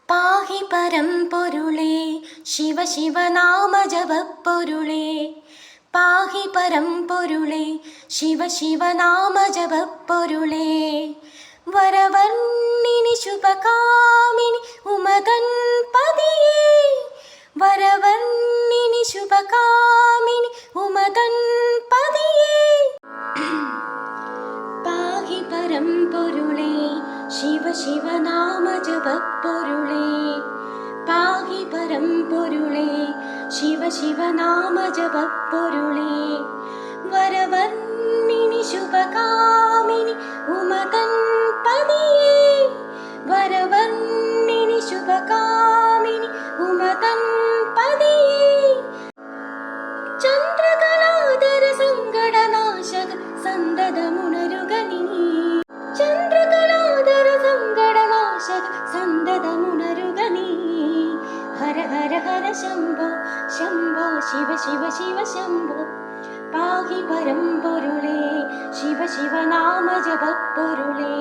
പാഹി പരമ്പൊരുളേ ശിവ ശിവനാമ ജപപ്പൊരുളേ. പാഹി പരമ്പൊരുളേ ശിവ ശിവനാമ ജപപ്പൊരുളേ. വരവർണ്ണിനി ശുഭകാമിനി ഉമഗൺപതിയേ. വരവർണ്ണിനി ശുഭകാമിനി ഉമഗൺപതിയേ. പാഹി പരമ്പൊരുളേ ശിവ ശിവനാമ ജപപ്പൊരുളേ. പാഹി പരമ്പൊരുളേ ശിവ ശിവനാമ ജപപ്പൊരുളേ. വരവർണ്ണിനി ശുഭകാമിനി ഉമഗൺപതിയേ. വരവർണ്ണിനി ശുഭകാമിനി ഉമഗൺപതിയേ. ചന്ദ്രകലാധര സങ്കടനാശക സന്തതമുണരുക നീ. ചന്ദ്രകലാധര സങ്കടനാശക സന്തതമുണരുക നീ. ഹര ഹര ഹര ശംഭോ ശംഭോ ശിവ ശിവ ശിവ ശംഭോ. പാഹി പരമ്പൊരുളേ ശിവ ശിവനാമ ജപപ്പൊരുളേ.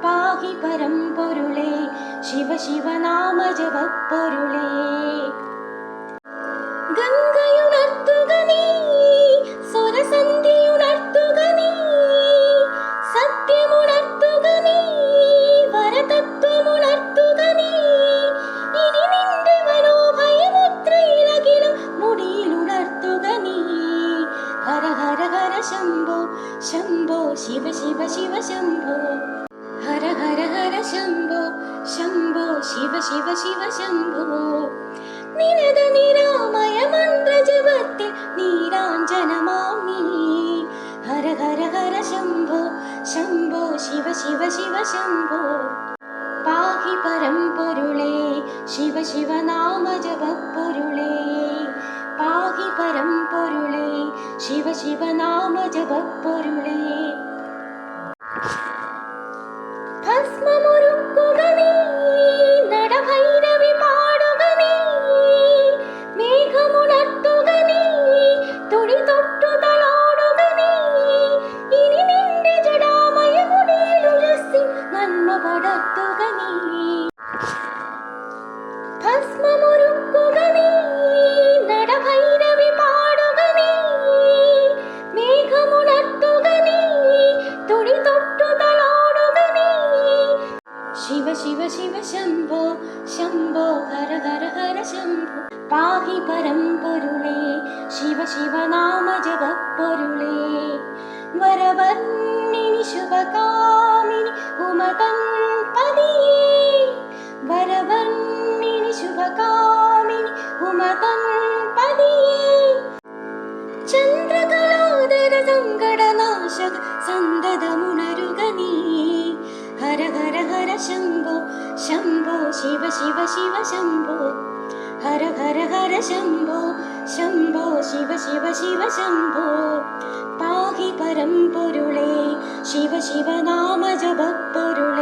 പാഹി പരമ്പൊരുളേ ശിവ ശിവനാമ ജപപ്പൊരുളേ. ഗംഗയുണർത്തുക നീ, സ്വരസന്ധിയുണർത്തുക നീ, സത്യമുണർത്തുക നീ, വരതത്വമുണർത്തുക നീ. ഇനി നിന്റെ മനോഭയമുദ്രയിലകിലും മുടിയിലുണർത്തുക നീ. ഹര ഹര ഹര ശംഭോ ശംഭോ ശിവ ശിവ ശിവ ശംഭോ. ഹര ഹര ഹര ശംഭോ ശംഭോ ശിവ ശിവ ശിവ ശംഭോ. നിനത നിരാമയ മന്ത്രജപത്തിൽ നീരാഞ്ജനമാം നീ. ഹര ഹര ഹര ശംഭോ ശംഭോ ശിവ ശിവ ശിവ ശംഭോ. പാഹി പരമ്പൊരുളേ ശിവ ശിവനാമ ജപപ്പൊരുളേ. പാഹി പരമ്പൊരുളേ ശിവ ശിവനാമ ജപപ്പൊരുളേ. ഭസ്മമൊരുക്കുക നീ, നടഭൈരവി പാടുക നീ, മേഘമുണർത്തുക നീ, തുടി തൊട്ടു തലോടുക നീ. ഇനി നിന്റെ ജടാമയ മുടിയിലുരസി നന്മ പടർത്തുക നീ. ഭസ്മമൊരുക്കുക നീ, നടഭൈരവി പാടുക നീ, മേഘമുണർത്തുക നീ, തുടി തൊട്ടു തലോടുക നീ. ശിവ ശിവ ശിവ ശംഭോ ശംഭോ ഹര ഹര ഹര ശംഭോ. പാഹി പരമ്പൊരുളേ ശിവ ശിവനാമ ജപപ്പൊരുളേ. വരവർണ്ണിനി ശുഭകാമിനി ഉമഗൺപതിയേ. വരവർണ്ണിനി ശുഭകാമിനി ഉമഗൺപതിയേ. ചന്ദ്രകലാധര സങ്കടനാശക സന്തതമുണരുക നീ. ഹര ഹര ഹര ശംഭോ ശംഭോ ശിവ ശിവ ശിവ ശംഭോ. ഹര ഹര ഹര ശംഭോ ശംഭോ ശിവ ശിവ ശിവ ശംഭോ. പാഹി പരമ്പൊരുളേ ശിവ ശിവനാമ ജപപ്പൊരുളേ.